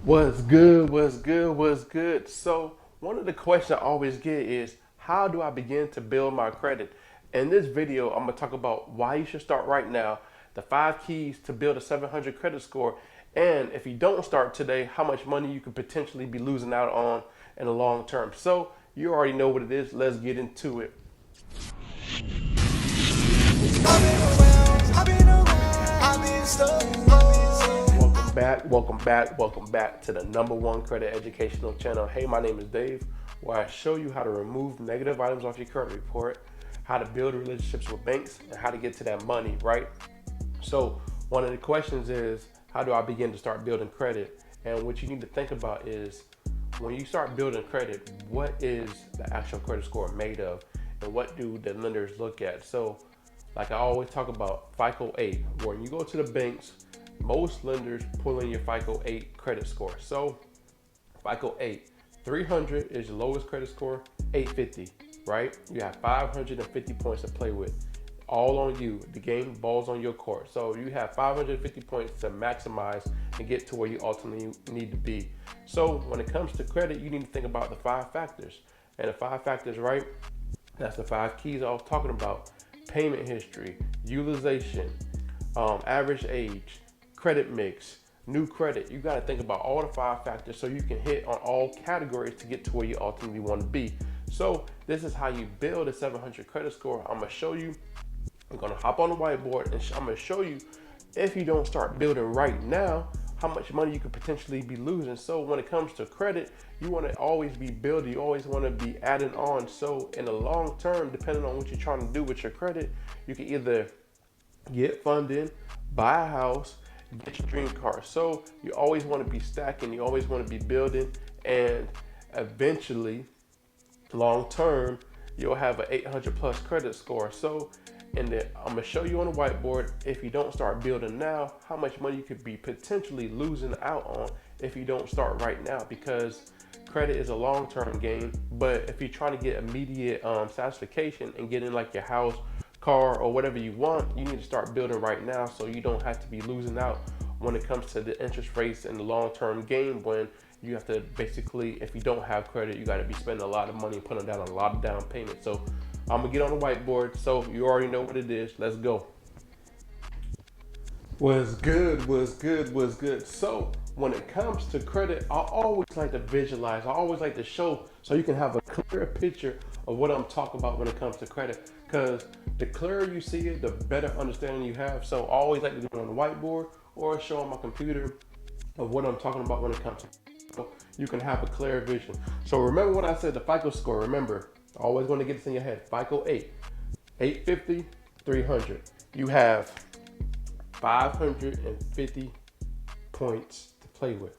What's good? What's good? What's good? So, one of the questions I always get is how do I begin to build my credit? In this video, I'm going to talk about why you should start right now, the 5 keys to build a 700 credit score, and if you don't start today, how much money you could potentially be losing out on in the long term. So, you already know what it is. Let's get into it. Welcome back, welcome back, welcome back to the #1 credit educational channel. Hey, my name is Dave, where I show you how to remove negative items off your credit report, how to build relationships with banks, and how to get to that money, right? So, one of the questions is, how do I begin to start building credit? And what you need to think about is, when you start building credit, what is the actual credit score made of? And what do the lenders look at? So, like I always talk about FICO 8, when you go to the banks, most lenders pull in your FICO 8 credit score. So FICO 8, 300 is your lowest credit score, 850, right? You have 550 points to play with. All on you. The game balls on your court. So you have 550 points to maximize and get to where you ultimately need to be. So when it comes to credit, you need to think about the 5 factors. And the 5 factors, right? That's the 5 keys I was talking about: payment history, utilization, average age, credit mix, new credit. You got to think about all the 5 factors so you can hit on all categories to get to where you ultimately want to be. So this is how you build a 700 credit score. I'm going to show you. I'm going to hop on the whiteboard and I'm going to show you, if you don't start building right now, how much money you could potentially be losing. So when it comes to credit, you want to always be building, you always want to be adding on. So in the long term, depending on what you're trying to do with your credit, you can either get funding, buy a house, get your dream car. So you always want to be stacking, you always want to be building, and eventually, long term, you'll have an 800 plus credit score. So, and then I'm gonna show you on the whiteboard, if you don't start building now, how much money you could be potentially losing out on if you don't start right now. Because credit is a long-term game, but if you're trying to get immediate satisfaction and get in like your house, car, or whatever you want, you need to start building right now so you don't have to be losing out when it comes to the interest rates in the long-term game, when you have to basically, if you don't have credit, you got to be spending a lot of money and putting down a lot of down payment. So I'm gonna get on the whiteboard, so you already know what it is. Let's go. Was good, was good, was good. So when it comes to credit, I always like to visualize. I always like to show so you can have a clear picture of what I'm talking about when it comes to credit. Because the clearer you see it, the better understanding you have. So I always like to do it on the whiteboard or show on my computer of what I'm talking about when it comes to, so you can have a clear vision. So remember what I said, the FICO score. Remember, always want to get this in your head. FICO 8, 850, 300. You have 550 points to play with,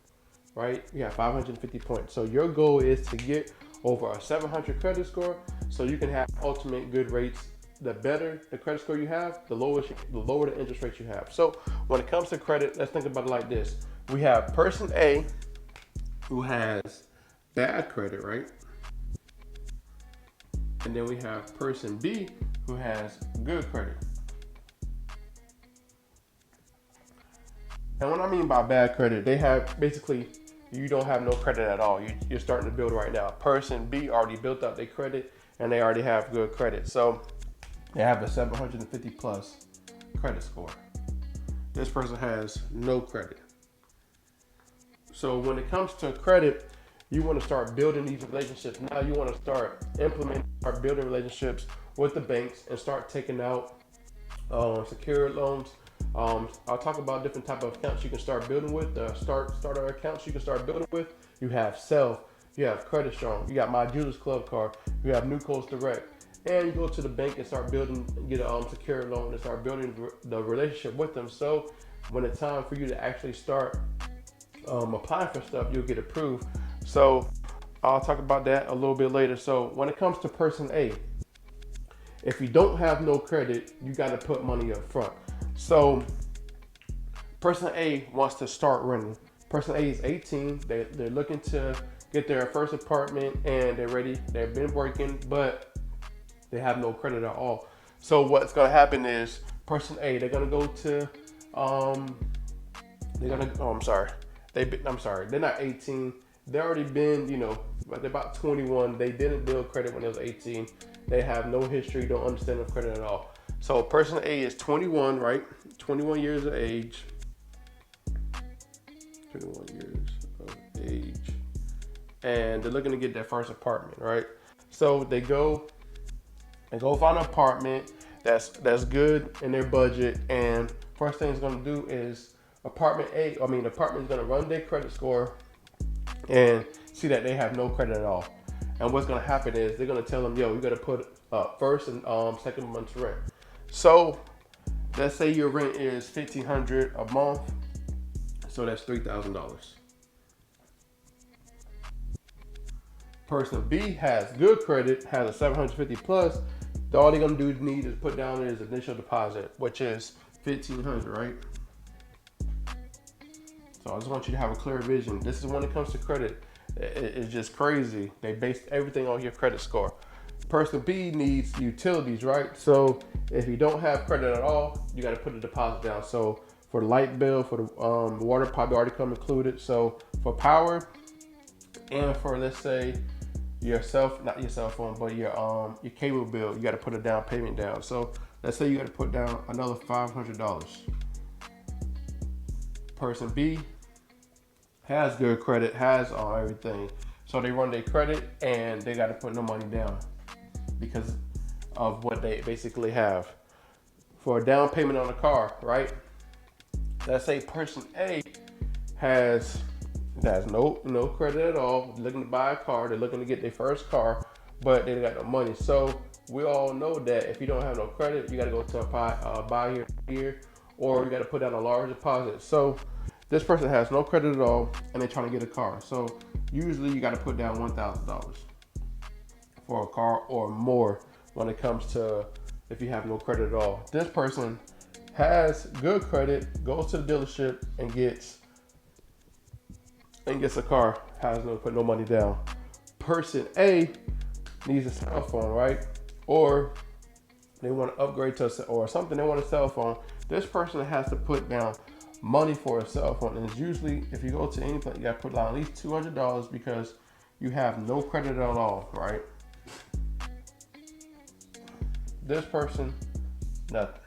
right? You have 550 points. So your goal is to get over a 700 credit score so you can have ultimate good rates. The better the credit score you have, the lower the interest rate you have. So when it comes to credit, let's think about it like this. We have person A who has bad credit, right? And then we have person B who has good credit. And what I mean by bad credit, they have basically, you don't have no credit at all. You're starting to build right now. Person B already built up their credit and they already have good credit. So they have a 750 plus credit score. This person has no credit. So when it comes to credit, you want to start building these relationships. Now you want to start implementing, start building relationships with the banks and start taking out secured loans. I'll talk about different type of accounts you can start building with. Starter accounts you can start building with. You have Self, you have Credit Strong, you got My Jewelers Club card, you have New Coast Direct, and you go to the bank and start building, get a secured loan and start building the relationship with them. So when it's time for you to actually start applying for stuff, you'll get approved. So I'll talk about that a little bit later. So when it comes to person A, if you don't have no credit, you got to put money up front. So person A wants to start renting. Person A is 18. They're looking to get their first apartment and they're ready. They've been working, but they have no credit at all. So what's going to happen is person A, they're going to go to, they're going to, oh, I'm sorry. I'm sorry, they're not 18. They already been, but they're about 21. They didn't build credit when they was 18. They have no history, don't understand the credit at all. So person A is 21, right? 21 years of age. 21 years of age. And they're looking to get their first apartment, right? So they go find an apartment that's good in their budget. And first thing it's gonna do is apartment is gonna run their credit score and see that they have no credit at all. And what's gonna happen is they're gonna tell them, yo, you gotta put first and second month's rent. So let's say your rent is $1,500 a month, so that's $3,000. Person B has good credit, has a 750 plus. All they're gonna need is put down his initial deposit, which is $1,500, right? So I just want you to have a clear vision. This is when it comes to credit, it's just crazy. They base everything on your credit score. Person B needs utilities, right? So if you don't have credit at all, you got to put a deposit down. So for the light bill, for the water probably already come included. So for power and for, let's say, not your cell phone, but your cable bill, you got to put a down payment down. So let's say you got to put down another $500. Person B has good credit, has everything. So they run their credit and they got to put no money down because of what they basically have. For a down payment on a car, right? Let's say person A has no credit at all, looking to buy a car, they're looking to get their first car, but they got no money. So we all know that if you don't have no credit, you got to go to a buy here, or you got to put down a large deposit. So this person has no credit at all, and they're trying to get a car. So usually you got to put down $1,000 for a car or more when it comes to if you have no credit at all. This person has good credit, goes to the dealership and gets a car, put no money down. Person A needs a cell phone, right? Or they want to upgrade to or something, they want a cell phone. This person has to put down money for a cell phone, and it's usually, if you go to any place, you got to put down at least $200 because you have no credit at all, right? This person, nothing.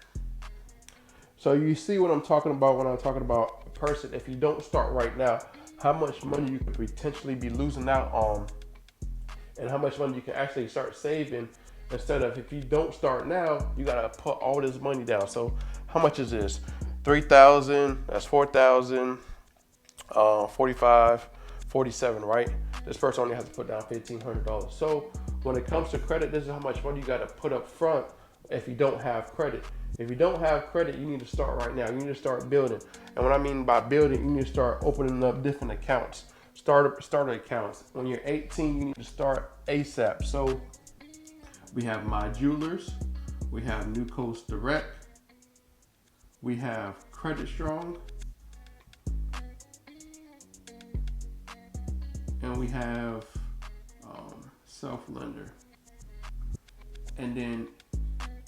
So you see what I'm talking about when I'm talking about a person. If you don't start right now, how much money you could potentially be losing out on, and how much money you can actually start saving. Instead of, if you don't start now, you gotta put all this money down. So how much is this? 3,000, that's 4,000, 45, 47, right? This person only has to put down $1,500. So when it comes to credit, this is how much money you gotta put up front if you don't have credit. If you don't have credit, you need to start right now. You need to start building. And what I mean by building, you need to start opening up different accounts, starter accounts. When you're 18, you need to start ASAP. So we have My Jewelers, we have New Coast Direct, we have Credit Strong, and we have Self Lender. And then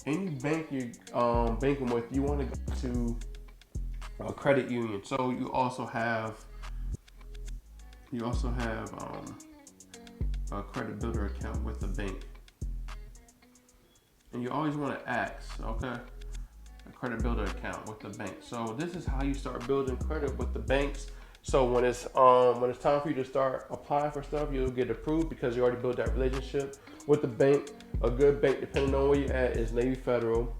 any bank you're banking with, you want to go to a credit union. So you also have a credit builder account with the bank. And you always want to ask, okay, a credit builder account with the bank. So this is how you start building credit with the banks. So when it's time for you to start applying for stuff, you'll get approved because you already built that relationship with the bank. A good bank, depending on where you're at, is Navy Federal.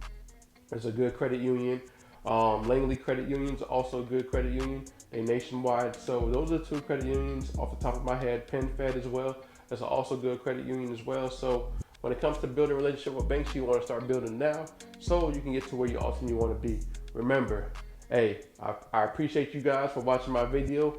It's a good credit union. Langley Credit Union's also a good credit union. They're nationwide. So those are two credit unions off the top of my head. PenFed as well. That's also a good credit union as well. So when it comes to building a relationship with banks, you want to start building now so you can get to where you ultimately want to be. Remember, hey, I appreciate you guys for watching my video.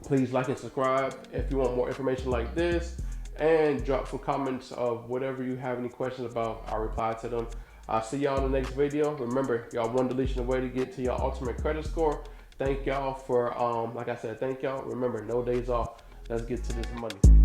Please like and subscribe if you want more information like this, and drop some comments of whatever you have any questions about. I'll reply to them. I'll see y'all in the next video. Remember, y'all one deletion away to get to your ultimate credit score. Thank y'all for, like I said, thank y'all. Remember, no days off. Let's get to this money.